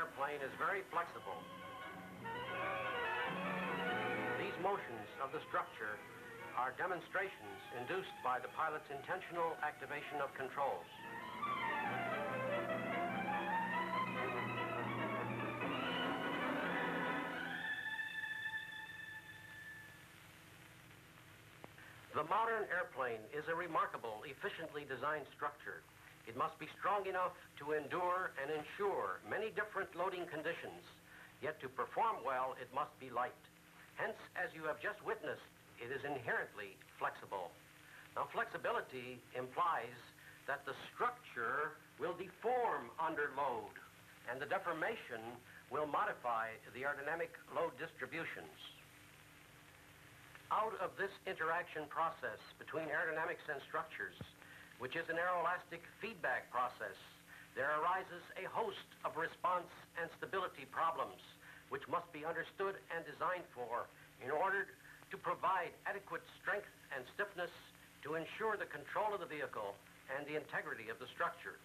airplane is very flexible. These motions of the structure are demonstrations induced by the pilot's intentional activation of controls. The modern airplane is a remarkable, efficiently designed structure. It must be strong enough to endure and ensure many different loading conditions, yet to perform well, it must be light. Hence, as you have just witnessed, it is inherently flexible. Now, flexibility implies that the structure will deform under load, and the deformation will modify the aerodynamic load distributions. Out of this interaction process between aerodynamics and structures, which is an aeroelastic feedback process, there arises a host of response and stability problems which must be understood and designed for in order to provide adequate strength and stiffness to ensure the control of the vehicle and the integrity of the structure.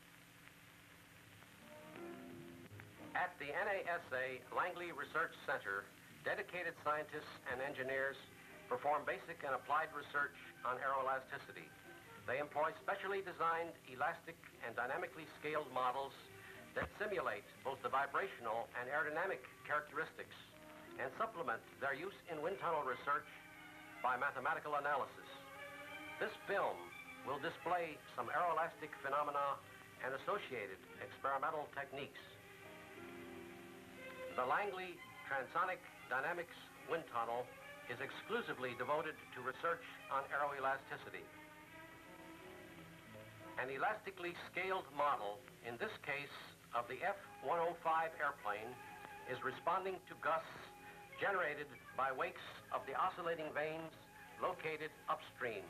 At the NASA Langley Research Center, dedicated scientists and engineers perform basic and applied research on aeroelasticity. They employ specially designed, elastic, and dynamically scaled models that simulate both the vibrational and aerodynamic characteristics and supplement their use in wind tunnel research by mathematical analysis. This film will display some aeroelastic phenomena and associated experimental techniques. The Langley Transonic Dynamics Wind Tunnel is exclusively devoted to research on aeroelasticity. An elastically scaled model, in this case of the F-105 airplane, is responding to gusts generated by wakes of the oscillating vanes located upstream.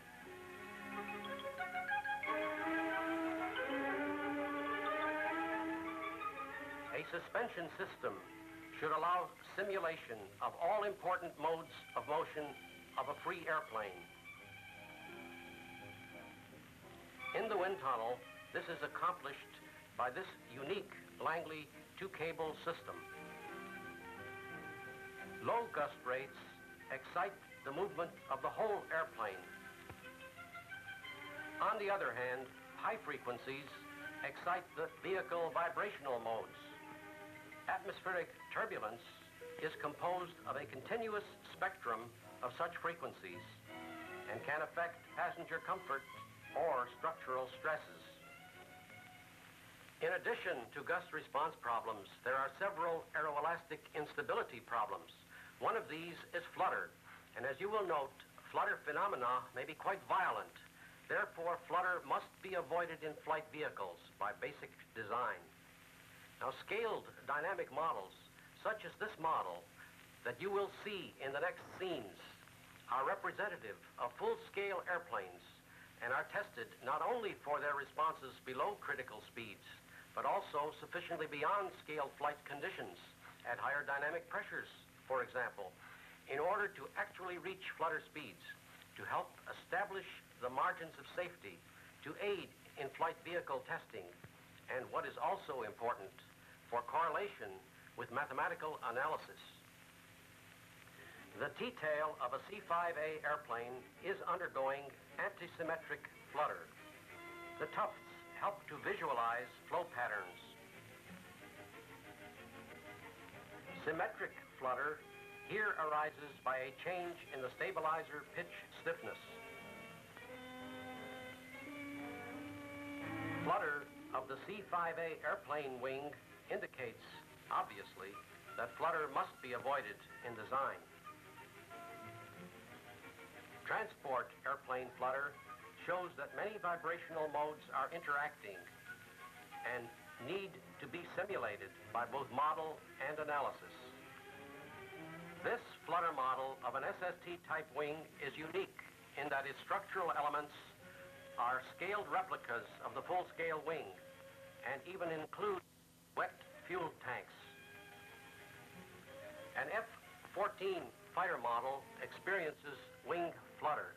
A suspension system should allow simulation of all important modes of motion of a free airplane. In the wind tunnel, this is accomplished by this unique Langley two-cable system. Low gust rates excite the movement of the whole airplane. On the other hand, high frequencies excite the vehicle vibrational modes. Atmospheric turbulence is composed of a continuous spectrum of such frequencies and can affect passenger comfort or structural stresses. In addition to gust response problems, there are several aeroelastic instability problems. One of these is flutter, and as you will note, flutter phenomena may be quite violent. Therefore, flutter must be avoided in flight vehicles by basic design. Now, scaled dynamic models, such as this model that you will see in the next scenes, are representative of full-scale airplanes and are tested not only for their responses below critical speeds, but also sufficiently beyond scale flight conditions at higher dynamic pressures, for example, in order to actually reach flutter speeds, to help establish the margins of safety, to aid in flight vehicle testing, and what is also important, for correlation with mathematical analysis. The T-tail of a C-5A airplane is undergoing antisymmetric flutter. The tufts help to visualize flow patterns. Symmetric flutter here arises by a change in the stabilizer pitch stiffness. Flutter of the C-5A airplane wing indicates, obviously, that flutter must be avoided in design. Transport airplane flutter shows that many vibrational modes are interacting and need to be simulated by both model and analysis. This flutter model of an SST-type wing is unique in that its structural elements are scaled replicas of the full-scale wing and even include wet fuel tanks. An F-14 fighter model experiences wing flutter.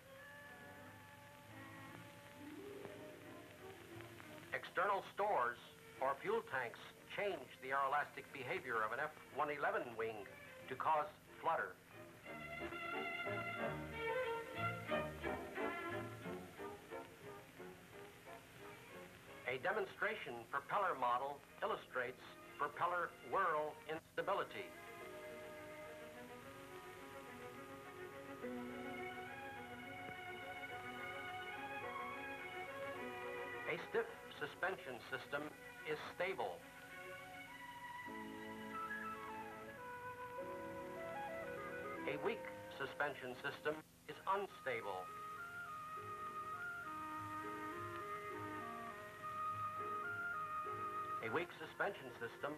External stores or fuel tanks change the aeroelastic behavior of an F-111 wing to cause flutter. A demonstration propeller model illustrates propeller whirl instability. A stiff suspension system is stable. A weak suspension system is unstable. A weak suspension system,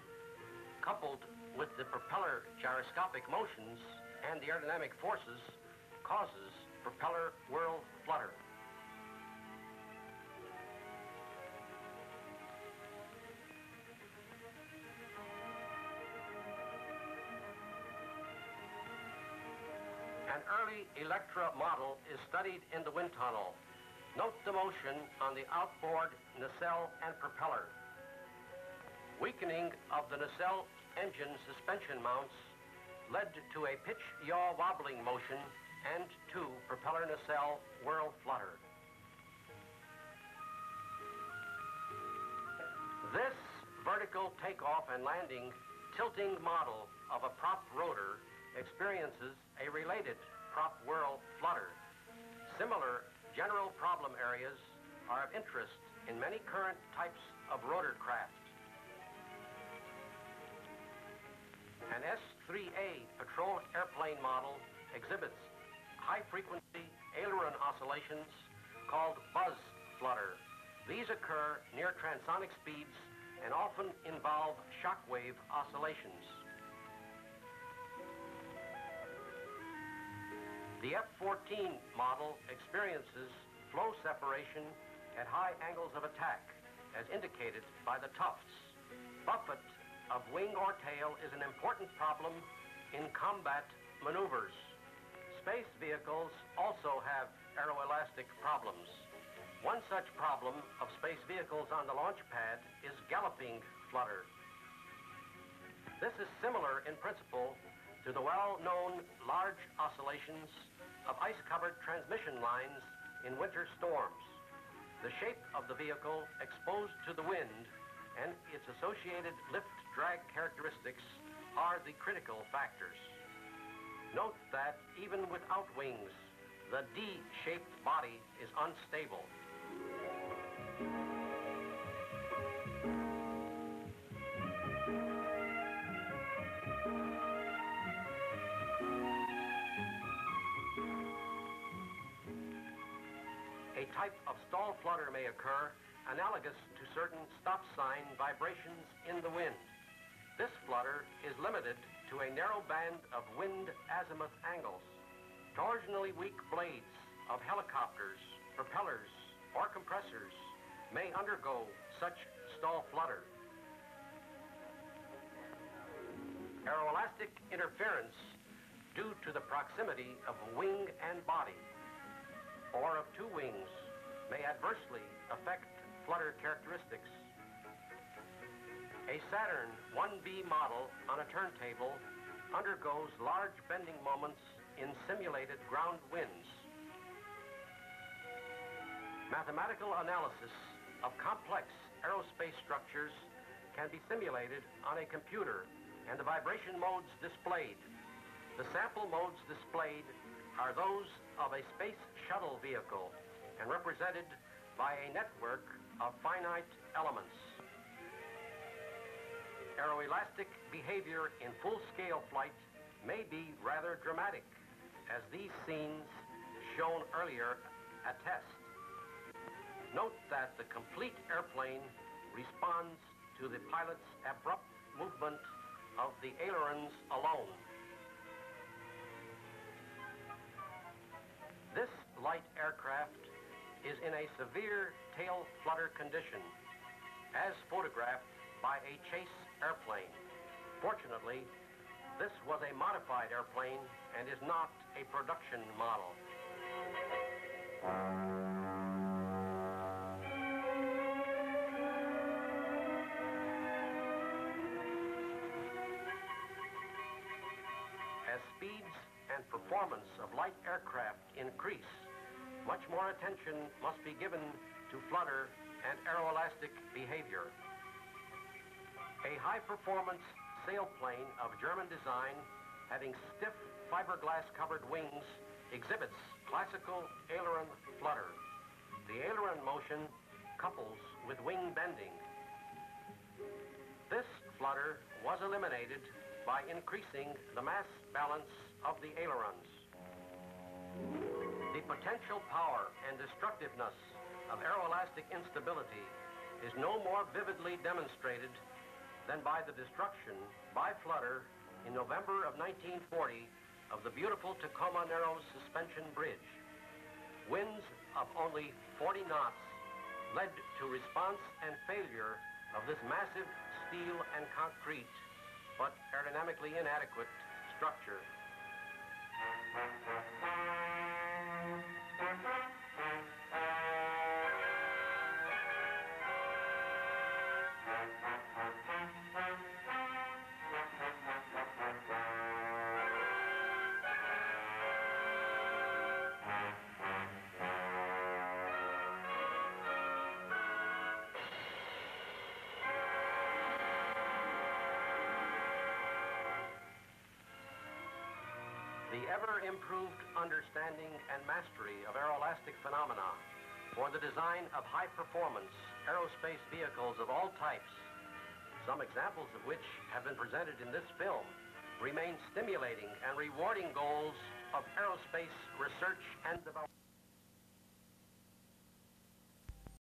coupled with the propeller gyroscopic motions and the aerodynamic forces, causes propeller whirl flutter. An early Electra model is studied in the wind tunnel. Note the motion on the outboard nacelle and propeller. Weakening of the nacelle engine suspension mounts led to a pitch-yaw wobbling motion and to propeller nacelle whirl flutter. This vertical takeoff and landing tilting model of a prop rotor experiences a related prop whirl flutter. Similar general problem areas are of interest in many current types of rotor craft. An S-3A patrol airplane model exhibits high-frequency aileron oscillations called buzz flutter. These occur near transonic speeds and often involve shockwave oscillations. The F-14 model experiences flow separation at high angles of attack, as indicated by the tufts. Buffet of wing or tail is an important problem in combat maneuvers. Space vehicles also have aeroelastic problems. One such problem of space vehicles on the launch pad is galloping flutter. This is similar in principle to the well-known large oscillations of ice-covered transmission lines in winter storms. The shape of the vehicle exposed to the wind and its associated lift-drag characteristics are the critical factors. Note that even without wings, the D-shaped body is unstable. A type of stall flutter may occur analogous to certain stop sign vibrations in the wind. This flutter is limited to a narrow band of wind azimuth angles. Torsionally weak blades of helicopters, propellers, or compressors may undergo such stall flutter. Aeroelastic interference due to the proximity of wing and body or of two wings may adversely affect flutter characteristics. A Saturn 1B model on a turntable undergoes large bending moments in simulated ground winds. Mathematical analysis of complex aerospace structures can be simulated on a computer and the vibration modes displayed. The sample modes displayed are those of a space shuttle vehicle and represented by a network of finite elements. Aeroelastic behavior in full-scale flight may be rather dramatic, as these scenes shown earlier attest. Note that the complete airplane responds to the pilot's abrupt movement of the ailerons alone. This light aircraft is in a severe tail flutter condition, as photographed by a chase airplane. Fortunately, this was a modified airplane and is not a production model. and performance of light aircraft increase, much more attention must be given to flutter and aeroelastic behavior. A high-performance sailplane of German design having stiff fiberglass-covered wings exhibits classical aileron flutter. The aileron motion couples with wing bending. This flutter was eliminated by increasing the mass balance of the ailerons. The potential power and destructiveness of aeroelastic instability is no more vividly demonstrated than by the destruction by Flutter in November of 1940 of the beautiful Tacoma Narrows Suspension Bridge. Winds of only 40 knots led to response and failure of this massive steel and concrete, but aerodynamically inadequate structure. The ever-improved understanding and mastery of aeroelastic phenomena for the design of high-performance aerospace vehicles of all types, some examples of which have been presented in this film, remain stimulating and rewarding goals of aerospace research and development.